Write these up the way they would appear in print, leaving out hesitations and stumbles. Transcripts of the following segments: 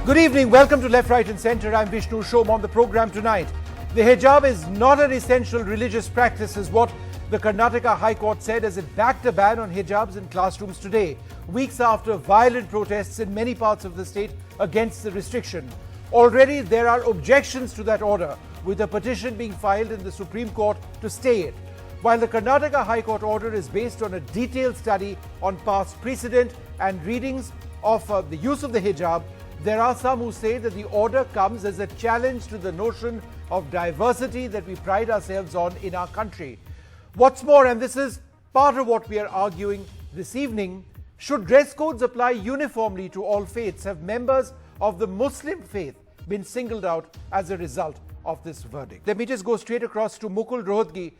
Good evening. Welcome to Left, Right and Centre. I'm Vishnu Shom. On the programme tonight, the hijab is not an essential religious practice is what the Karnataka High Court said as it backed a ban on hijabs in classrooms today, weeks after violent protests in many parts of the state against the restriction. Already there are objections to that order, with a petition being filed in the Supreme Court to stay it. While the Karnataka High Court order is based on a detailed study on past precedent and readings of the use of the hijab, there are some who say that the order comes as a challenge to the notion of diversity that we pride ourselves on in our country. What's more, and this is part of what we are arguing this evening, should dress codes apply uniformly to all faiths? Have members of the Muslim faith been singled out as a result of this verdict? Let me just go straight across to Mukul Rohatgi,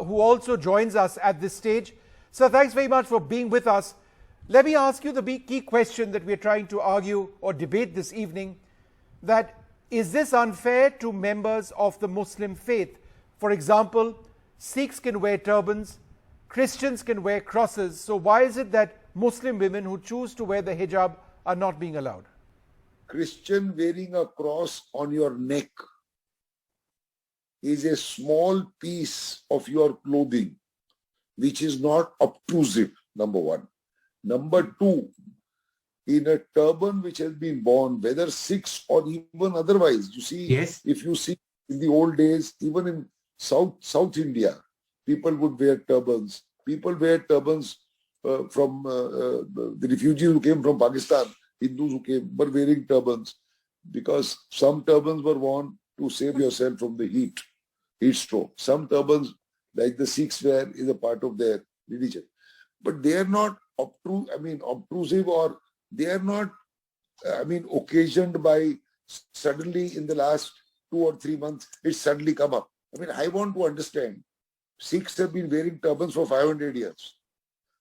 who also joins us at this stage. Sir, thanks very much for being with us. Let me ask you the key question that we're trying to argue or debate this evening, that is this unfair to members of the Muslim faith? For example, Sikhs can wear turbans, Christians can wear crosses. So why is it that Muslim women who choose to wear the hijab are not being allowed? Christian wearing a cross on your neck is a small piece of your clothing, which is not obtrusive, number one. Number two, in a turban which has been worn, whether Sikhs or even otherwise, you see, yes. If you see in the old days, even in South India, people would wear turbans. People wear turbans from the refugees who came from Pakistan, Hindus who came, were wearing turbans because some turbans were worn to save yourself from the heat stroke. Some turbans, like the Sikhs wear, is a part of their religion. But they are not obtrusive, or they are not, occasioned by suddenly in the last 2 or 3 months, it's suddenly come up. I want to understand. Sikhs have been wearing turbans for 500 years.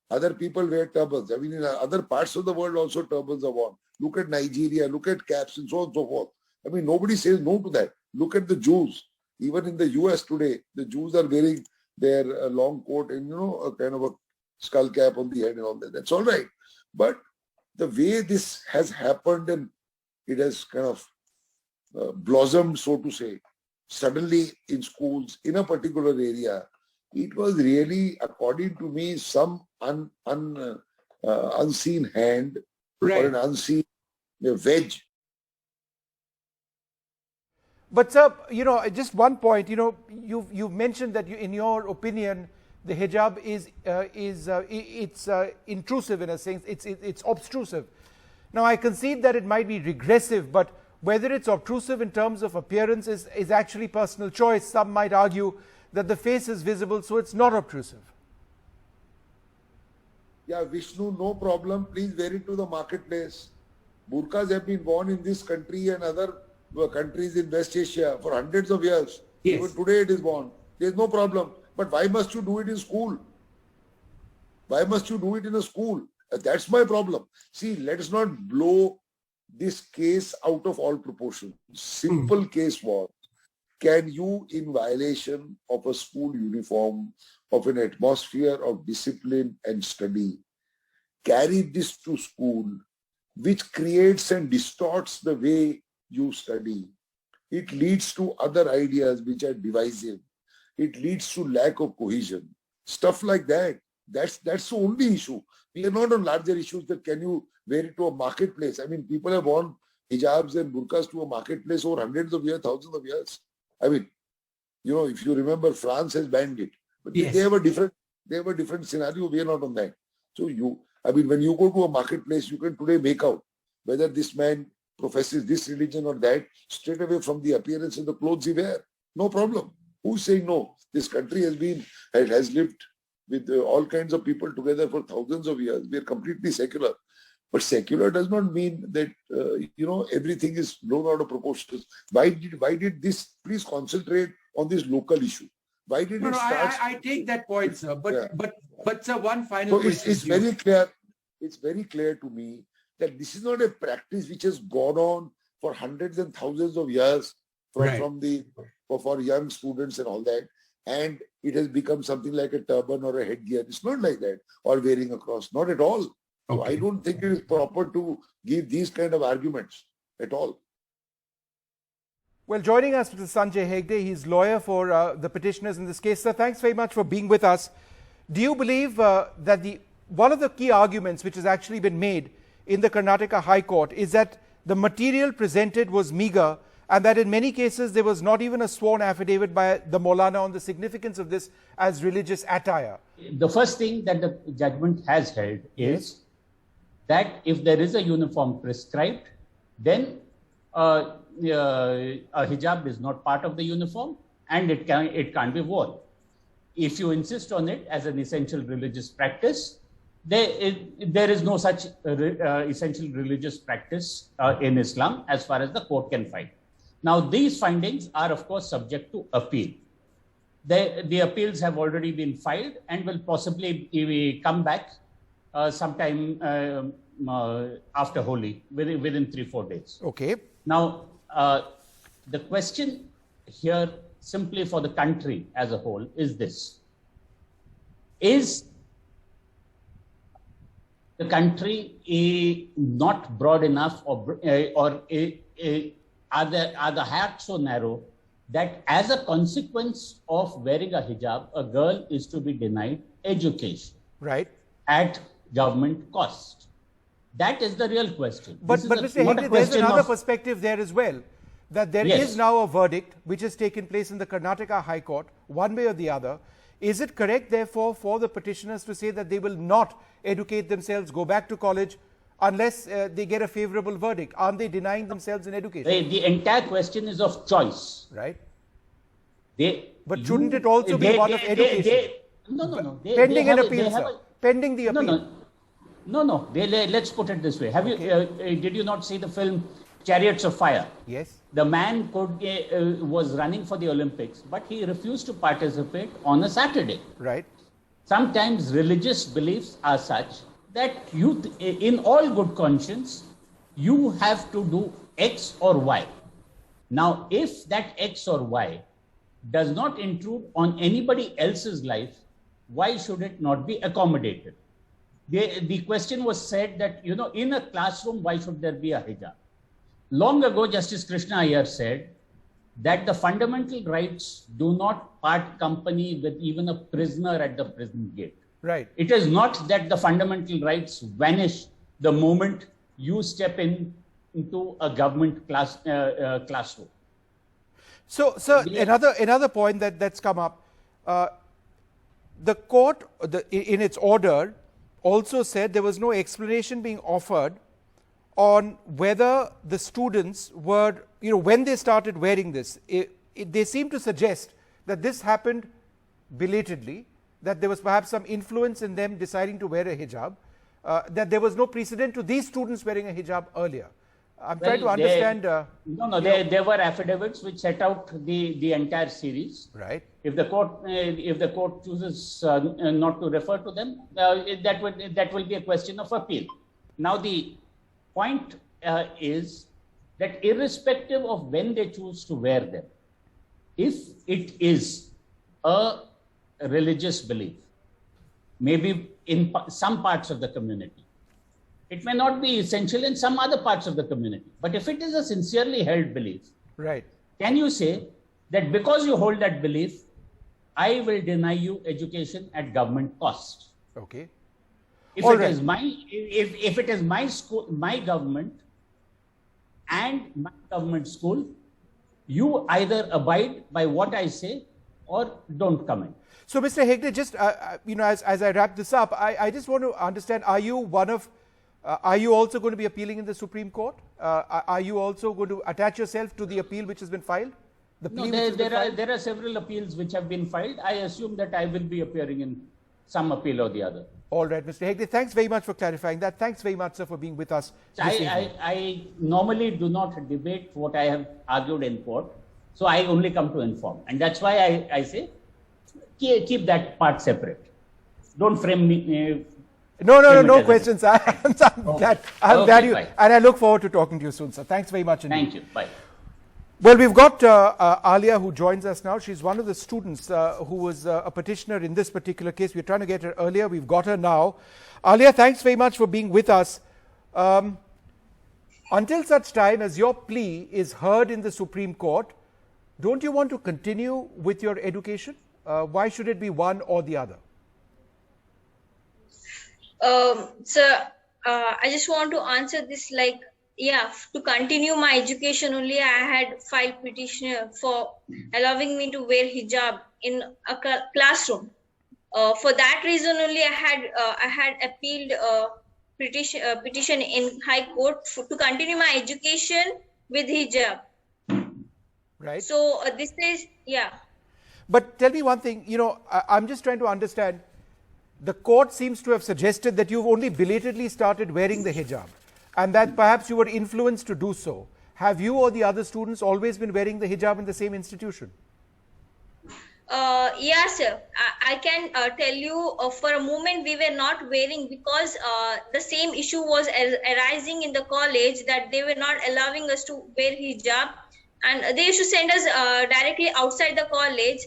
Other people wear turbans. In other parts of the world also turbans are worn. Look at Nigeria, look at caps and so on and so forth. Nobody says no to that. Look at the Jews. Even in the US today, the Jews are wearing their long coat and, a kind of a skull cap on the head and all that. That's all right. But the way this has happened and it has kind of blossomed, so to say, suddenly in schools, in a particular area, it was really, according to me, some unseen hand, right, or an unseen wedge. But sir, just one point, you've mentioned that in your opinion, the hijab is intrusive in a sense, it's obtrusive. Now I concede that it might be regressive, but whether it's obtrusive in terms of appearance is actually personal choice. Some might argue that the face is visible, so it's not obtrusive. Yeah, Vishnu, no problem. Please wear it to the marketplace. Burqas have been worn in this country and other countries in West Asia for hundreds of years. Yes. Even today it is worn. There's no problem. But why must you do it in school? Why must you do it in a school? That's my problem. See, let us not blow this case out of all proportion. Simple case was, can you, in violation of a school uniform, of an atmosphere of discipline and study, carry this to school, which creates and distorts the way you study? It leads to other ideas which are divisive. It leads to lack of cohesion. Stuff like that. That's the only issue. We are not on larger issues that can you wear it to a marketplace. People have worn hijabs and burqas to a marketplace over hundreds of years, thousands of years. If you remember, France has banned it. But yes, they have a different scenario. We are not on that. So when you go to a marketplace, you can today make out whether this man professes this religion or that straight away from the appearance and the clothes he wears. No problem. Who's saying no? This country has lived with all kinds of people together for thousands of years. We are completely secular. But secular does not mean that, everything is blown out of proportions. Why did this? Please concentrate on this local issue. Why did it start? I take that point, sir. But sir, one final question. It's very clear. It's very clear to me that this is not a practice which has gone on for hundreds and thousands of years for young students and all that, and it has become something like a turban or a headgear. It's not like that, or wearing a cross. Not at all. Okay. So I don't think it is proper to give these kind of arguments. at all. Well, joining us is Sanjay Hegde. He's lawyer for the petitioners in this case. Sir, thanks very much for being with us. Do you believe that one of the key arguments which has actually been made in the Karnataka High Court is that the material presented was meager and that in many cases there was not even a sworn affidavit by the Maulana on the significance of this as religious attire? The first thing that the judgment has held is that if there is a uniform prescribed, then a hijab is not part of the uniform and it can't be worn. If you insist on it as an essential religious practice, there is no such essential religious practice in Islam as far as the court can find. Now, these findings are, of course, subject to appeal. The appeals have already been filed and will possibly come back sometime after Holi, within 3-4 days. Okay. Now, the question here, simply for the country as a whole, is this. Is the country not broad enough, or are the hats so narrow that as a consequence of wearing a hijab, a girl is to be denied education at government cost? That is the real question. But Mr. Hegde, there's another perspective there as well, that there is now a verdict which has taken place in the Karnataka High Court, one way or the other. Is it correct, therefore, for the petitioners to say that they will not educate themselves, go back to college, unless they get a favorable verdict? Aren't they denying themselves in education? The entire question is of choice. Right. But shouldn't it also be one of education? No. Pending an appeal, sir. Pending the appeal. No. Let's put it this way. Have you? Did you not see the film Chariots of Fire? Yes. The man was running for the Olympics, but he refused to participate on a Saturday. Right. Sometimes religious beliefs are such that you, in all good conscience, you have to do X or Y. Now, if that X or Y does not intrude on anybody else's life, why should it not be accommodated? The question was said that, in a classroom, why should there be a hijab? Long ago, Justice Krishna Iyer said that the fundamental rights do not part company with even a prisoner at the prison gate. Right. It is not that the fundamental rights vanish the moment you step into a government classroom. So, sir, another point that's come up, the court, in its order, also said there was no explanation being offered on whether the students were, when they started wearing this. They seem to suggest that this happened belatedly, that there was perhaps some influence in them deciding to wear a hijab, that there was no precedent to these students wearing a hijab earlier. I'm trying to understand. There were affidavits which set out the entire series. Right. If the court chooses not to refer to them, that will be a question of appeal. Now, the point is that irrespective of when they choose to wear them, if it is a religious belief, maybe in some parts of the community, it may not be essential in some other parts of the community. But if it is a sincerely held belief, right, can you say that because you hold that belief, I will deny you education at government cost? Okay. If it is my school, my government, and my government school, you either abide by what I say or don't comment. So, Mr. Hegde, just as I wrap this up, I just want to understand: are you also going to be appealing in the Supreme Court? Are you also going to attach yourself to the appeal which has been filed? There are several appeals which have been filed. I assume that I will be appearing in some appeal or the other. All right, Mr. Hegde, thanks very much for clarifying that. Thanks very much, sir, for being with us. I normally do not debate what I have argued in court, so I only come to inform. And that's why I say, keep that part separate. Don't frame me. No questions. I'm glad you, and I look forward to talking to you soon, sir. Thanks very much indeed. Thank you. Bye. Well, we've got Alia who joins us now. She's one of the students who was a petitioner in this particular case. We were trying to get her earlier. We've got her now. Alia, thanks very much for being with us. Until such time as your plea is heard in the Supreme Court, don't you want to continue with your education? Why should it be one or the other? Sir, I just want to answer this like, yeah, to continue my education only, I had filed petition for allowing me to wear hijab in a classroom. For that reason only, I had appealed petition in High Court to continue my education with hijab. Right. So this is, yeah. But tell me one thing, I'm just trying to understand. The court seems to have suggested that you've only belatedly started wearing the hijab and that perhaps you were influenced to do so. Have you or the other students always been wearing the hijab in the same institution? Yes, sir. I can tell you for a moment we were not wearing because the same issue was arising in the college that they were not allowing us to wear hijab and they used to send us directly outside the college.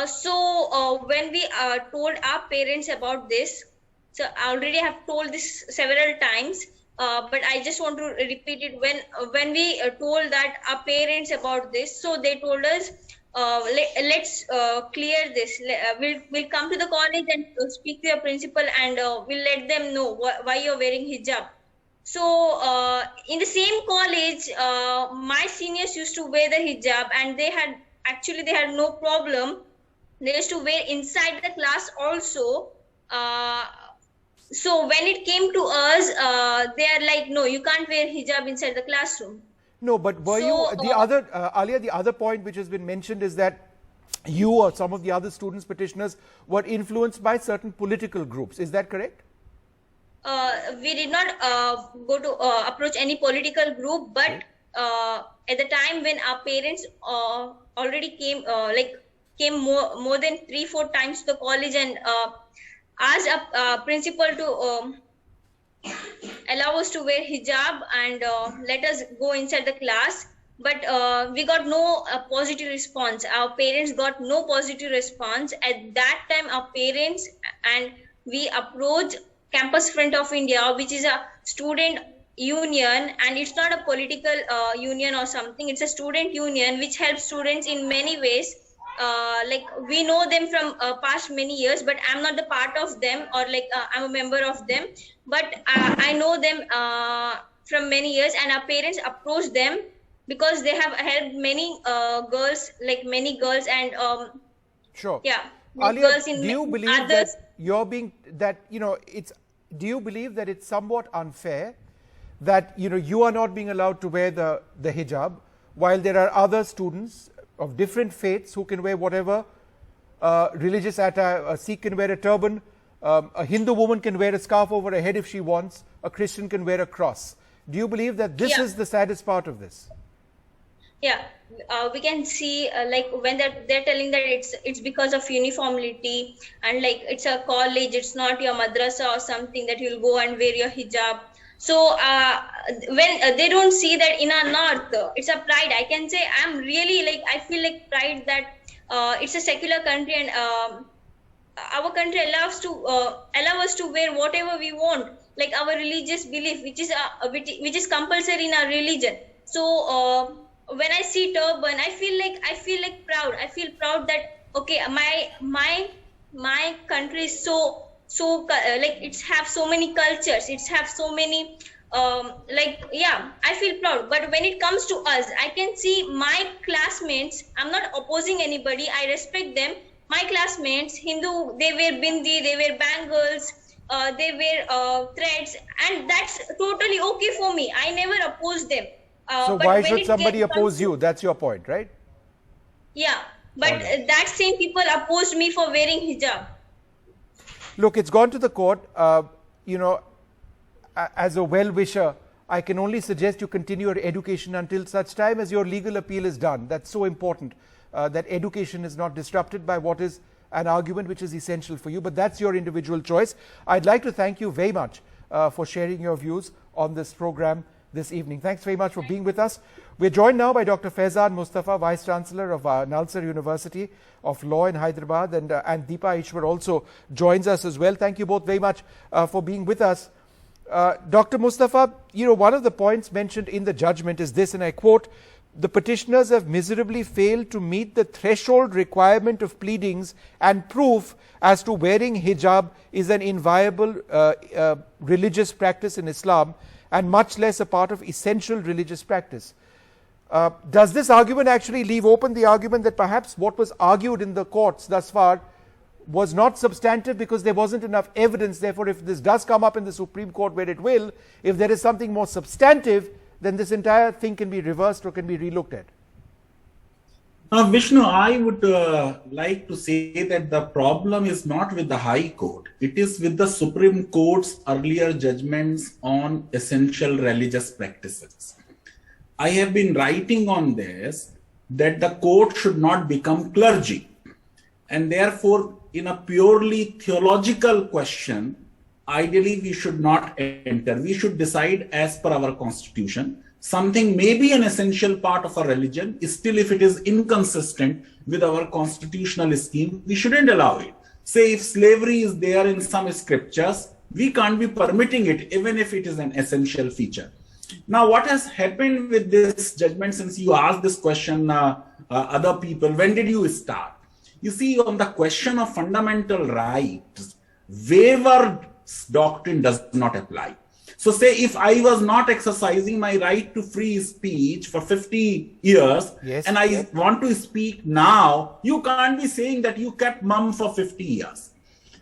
So when we told our parents about this, so I already have told this several times, but I just want to repeat it. When we told that our parents about this, so they told us, let's clear this. We'll come to the college and speak to your principal and we'll let them know why you're wearing hijab. So in the same college, my seniors used to wear the hijab and they had no problem. They used to wear inside the class also. So when it came to us, they are like, no, you can't wear hijab inside the classroom. No, but were you, Alia, the other point which has been mentioned is that you or some of the other students, petitioners, were influenced by certain political groups. Is that correct? We did not go to approach any political group, but at the time when our parents already came, came more than 3-4 times to the college and asked a principal to allow us to wear hijab and let us go inside the class, but we got no positive response. Our parents got no positive response. At that time, our parents and we approached Campus Front of India, which is a student union, and it's not a political union or something. It's a student union which helps students in many ways. Like we know them from past many years, but I'm not the part of them or I'm a member of them, but I know them from many years, and our parents approached them because they have helped many girls, and sure. Yeah. Alia, do you believe that you're being, do you believe that it's somewhat unfair that, you are not being allowed to wear the hijab while there are other students of different faiths who can wear whatever religious attire? A Sikh can wear a turban, a Hindu woman can wear a scarf over her head if she wants, a Christian can wear a cross. Do you believe that this is the saddest part of this? Yeah, we can see when they're telling that it's because of uniformity and it's a college, it's not your madrasa or something that you'll go and wear your hijab. So when they don't see that in our north, it's a pride. I can say I'm really I feel like pride that it's a secular country and our country allows allow us to wear whatever we want, like our religious belief, which is compulsory in our religion. So when I see turban, I feel like proud. I feel proud that okay, my country is so it's have so many cultures, it's have so many I feel proud. But when it comes to us, I can see my classmates, I'm not opposing anybody, I respect them. My classmates, Hindu, they wear bindi, they wear bangles, they wear threads, and that's totally okay for me. I never oppose them. So why should somebody oppose you? That's your point, right? Yeah, but that same people opposed me for wearing hijab. Look, it's gone to the court. As a well-wisher, I can only suggest you continue your education until such time as your legal appeal is done. That's so important, that education is not disrupted by what is an argument which is essential for you. But that's your individual choice. I'd like to thank you very much for sharing your views on this program this evening. Thanks very much for being with us. We're joined now by Dr. Fazal Mustafa, Vice Chancellor of Nalsar University of Law in Hyderabad, and Deepa Ishwar also joins us as well. Thank you both very much for being with us. Dr. Mustafa, one of the points mentioned in the judgment is this, and I quote, "The petitioners have miserably failed to meet the threshold requirement of pleadings and proof as to wearing hijab is an inviolable religious practice in Islam and much less a part of essential religious practice." Does this argument actually leave open the argument that perhaps what was argued in the courts thus far was not substantive because there wasn't enough evidence? Therefore, if this does come up in the Supreme Court, where it will, if there is something more substantive, then this entire thing can be reversed or can be relooked at. Vishnu, I would like to say that the problem is not with the High Court. It is with the Supreme Court's earlier judgments on essential religious practices. I have been writing on this, that the court should not become clergy. And therefore, in a purely theological question, ideally we should not enter. We should decide as per our constitution. Something may be an essential part of our religion, still if it is inconsistent with our constitutional scheme, we shouldn't allow it. Say if slavery is there in some scriptures, we can't be permitting it even if it is an essential feature. Now, what has happened with this judgment, since you asked this question, other people, when did you start? You see, on the question of fundamental rights, waiver doctrine does not apply. So say if I was not exercising my right to free speech for 50 years, and I want to speak now, you can't be saying that you kept mum for 50 years.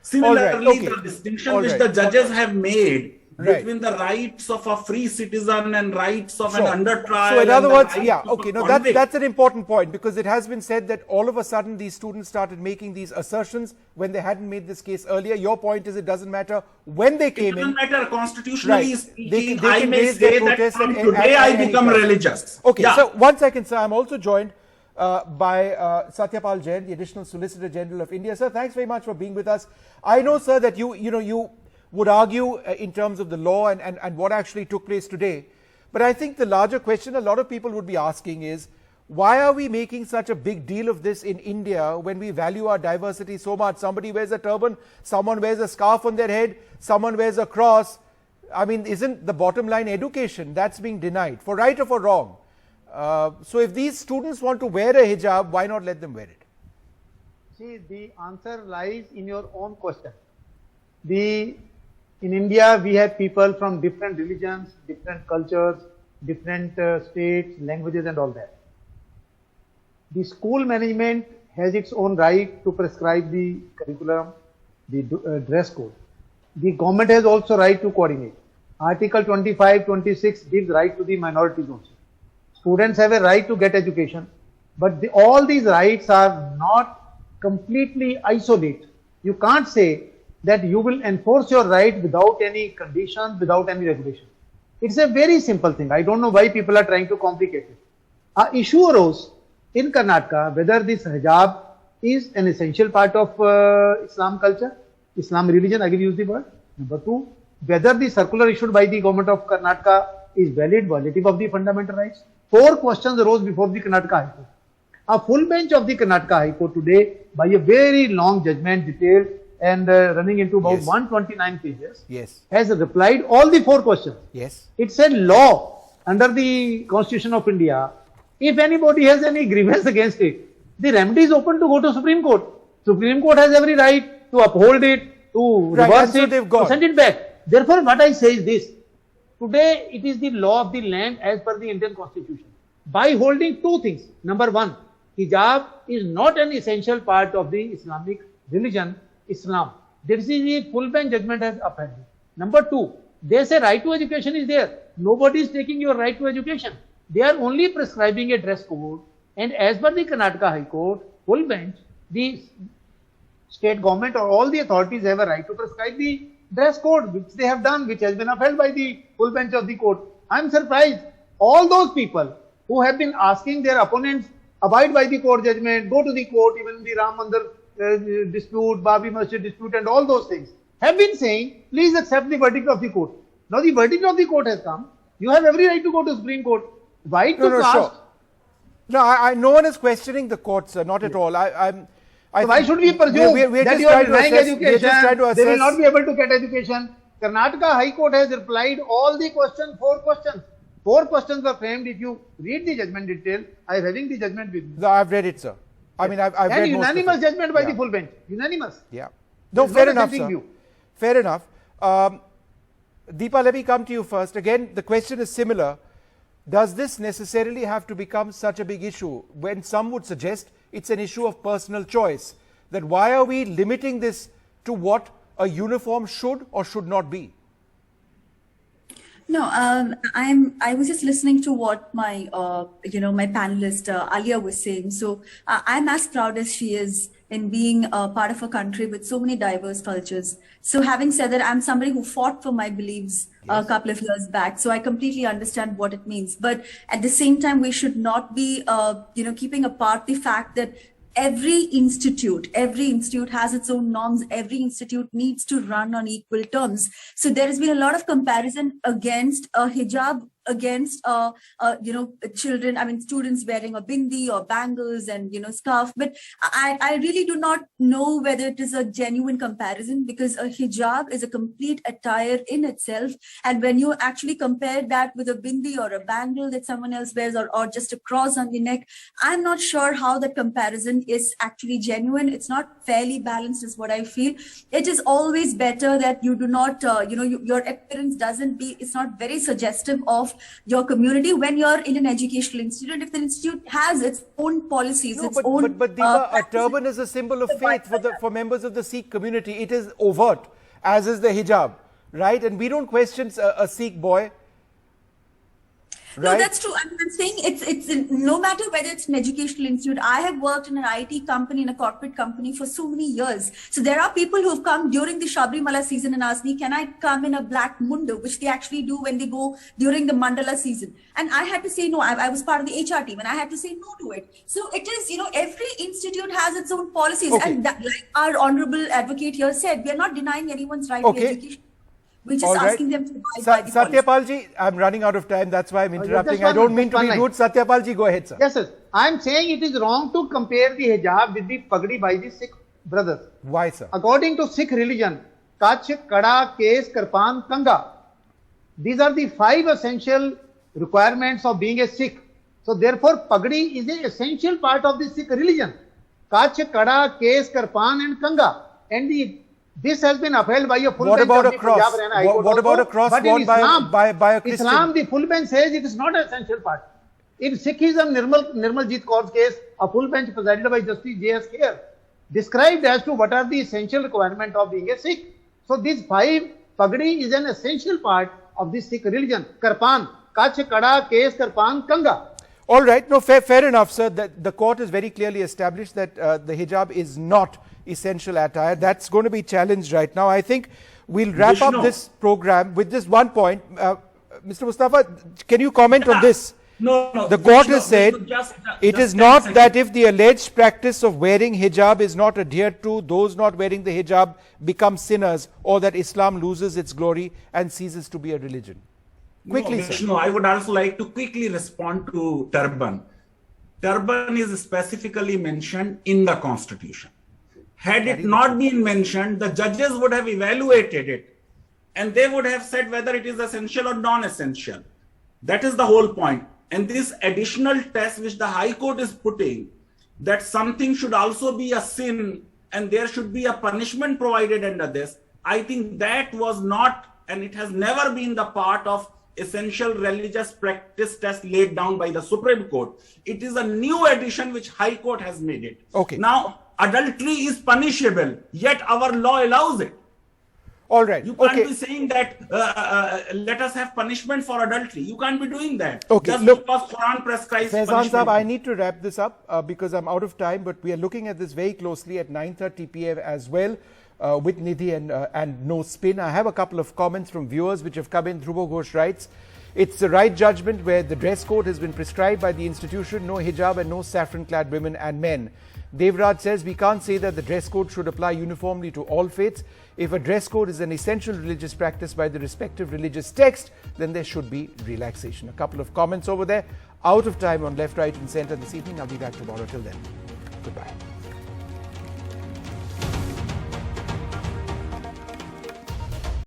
Similarly, the distinction which the judges have made between the rights of a free citizen and rights of an under trial. So in other words, that's an important point, because it has been said that all of a sudden these students started making these assertions when they hadn't made this case earlier. Your point is it doesn't matter when they came in. It doesn't matter constitutionally speaking. They I can may raise their say that protests from today I become religious. Okay, so 1 second, sir. I'm also joined by Satyapal Jain, the Additional Solicitor General of India. Sir, thanks very much for being with us. I know, sir, that you would argue in terms of the law and what actually took place today. But I think the larger question a lot of people would be asking is, why are we making such a big deal of this in India when we value our diversity so much? Somebody wears a turban, someone wears a scarf on their head, someone wears a cross. I mean, isn't the bottom line education that's being denied, for right or for wrong? So if these students want to wear a hijab, why not let them wear it? See, the answer lies in your own question. In India, we have people from different religions, different cultures, different states, languages and all that. The school management has its own right to prescribe the curriculum, the dress code. The government has also right to coordinate. Article 25, 26 gives right to the minorities also. Students have a right to get education, but all these rights are not completely isolated. You can't say that you will enforce your right without any conditions, without any regulation. It's a very simple thing. I don't know why people are trying to complicate it. An issue arose in Karnataka whether this hijab is an essential part of Islam culture, Islam religion, I will use the word. Number two, whether the circular issued by the government of Karnataka is valid, violative of the fundamental rights. 4 questions arose before the Karnataka High Court. A full bench of the Karnataka High Court today, by a very long judgment, detailed and running into about 129 pages, has replied all the 4 questions. It's a law under the Constitution of India. If anybody has any grievance against it, the remedy is open to go to Supreme Court. Supreme Court has every right to uphold it, to reverse it, to send it back. Therefore, what I say is this. Today, it is the law of the land as per the Indian Constitution. By holding 2 things. Number 1, hijab is not an essential part of the Islamic religion, Islam. This is the full bench judgment has upheld. Number 2, they say right to education is there. Nobody is taking your right to education. They are only prescribing a dress code. And as per the Karnataka High Court, full bench, the state government or all the authorities have a right to prescribe the dress code, which they have done, which has been upheld by the full bench of the court. I am surprised. All those people who have been asking their opponents, abide by the court judgment, go to the court, even the Ram Mandir dispute, Babi Masjid dispute and all those things, have been saying, please accept the verdict of the court. Now the verdict of the court has come. You have every right to go to Supreme Court. Why to ask? No, no one is questioning the court, sir, not at all. So why should we presume that you are denying education, they will not be able to get education? Karnataka High Court has replied all the questions, 4 questions. 4 questions were framed. If you read the judgment detail, I am having the judgment with me. No, I've read it, sir. I mean, I've read most of it. Unanimous judgment by the full bench. Unanimous. Yeah. No, fair enough, sir. View. Fair enough. Deepa, let me come to you first. Again, the question is similar. Does this necessarily have to become such a big issue when some would suggest it's an issue of personal choice? That why are we limiting this to what a uniform should or should not be? No, I was just listening to what my, my panelist Alia was saying. So I'm as proud as she is in being part of a country with so many diverse cultures. So having said that, I'm somebody who fought for my beliefs a couple of years back. So I completely understand what it means. But at the same time, we should not be, keeping apart the fact that every institute has its own norms. Every institute needs to run on equal terms. So there has been a lot of comparison against hijab, against children, students wearing a bindi or bangles and scarf. But I really do not know whether it is a genuine comparison, because a hijab is a complete attire in itself. And when you actually compare that with a bindi or a bangle that someone else wears, or just a cross on the neck, I'm not sure how that comparison is actually genuine. It's not fairly balanced is what I feel. It is always better that you do not, your appearance it's not very suggestive of your community when you're in an educational institute. If the institute has its own policies, its own... But Deepa, a turban is a symbol of faith for members of the Sikh community. It is overt, as is the hijab, right? And we don't question a Sikh boy. Right? No, that's true. I'm saying it's no matter whether it's an educational institute. I have worked in an IT company, in a corporate company for so many years. So there are people who have come during the Sabrimala season and asked me, can I come in a black mundo, which they actually do when they go during the Mandala season. And I had to say no. I was part of the HR team and I had to say no to it. So it is, every institute has its own policies. Okay. And that, like our honorable advocate here said, we are not denying anyone's right to education. We're just asking them to abide by the Satyapalji, I'm running out of time. That's why I'm interrupting. I don't mean to be rude. Satyapalji, go ahead, sir. Yes, sir. I'm saying it is wrong to compare the hijab with the pagdi by the Sikh brothers. Why, sir? According to Sikh religion, Kach, Kada, Kes, Karpan, Kanga. These are the 5 essential requirements of being a Sikh. So therefore, pagdi is an essential part of the Sikh religion. Kach, Kada, Kes, Karpan and Kanga. And this has been upheld by a full bench of the Punjab Haryana High Court. What about a cross worn by a Christian? Islam, the full bench says it is not an essential part. In Sikhism, Nirmaljeet Kaur's case, a full bench presided by Justice J.S. Kher described as to what are the essential requirements of being a Sikh. So these 5, pagdi is an essential part of the Sikh religion. Karpan, Kach, Kada, Kes, Karpan, Kanga. All right. No, fair enough, sir. The court has very clearly established that the hijab is not essential attire. That's going to be challenged right now. I think we'll wrap up this program with just one point. Mr. Mustafa, can you comment on this? No. The court has said it is not that if the alleged practice of wearing hijab is not adhered to, those not wearing the hijab become sinners, or that Islam loses its glory and ceases to be a religion. Quickly, sir. I would also like to quickly respond to turban. Turban is specifically mentioned in the Constitution. Had it not been mentioned, the judges would have evaluated it and they would have said whether it is essential or non-essential. That is the whole point. And this additional test which the High Court is putting, that something should also be a sin and there should be a punishment provided under this, I think that was not, and it has never been the part of essential religious practice test laid down by the Supreme Court. It is a new addition which High Court has made it. Okay. Now, adultery is punishable, yet our law allows it. All right. You can't be saying that let us have punishment for adultery. You can't be doing that. Okay. Just because Quran prescribes Faizan Saab, I need to wrap this up because I'm out of time, but we are looking at this very closely at 9:30 p.m. as well with Nidhi and No Spin. I have a couple of comments from viewers which have come in. Dhruvo Ghosh writes, it's the right judgment where the dress code has been prescribed by the institution, no hijab and no saffron-clad women and men. Devraj says we can't say that the dress code should apply uniformly to all faiths. If a dress code is an essential religious practice by the respective religious text, then there should be relaxation. A couple of comments over there. Out of time on Left, Right and Centre this evening. I'll be back tomorrow. Till then, goodbye.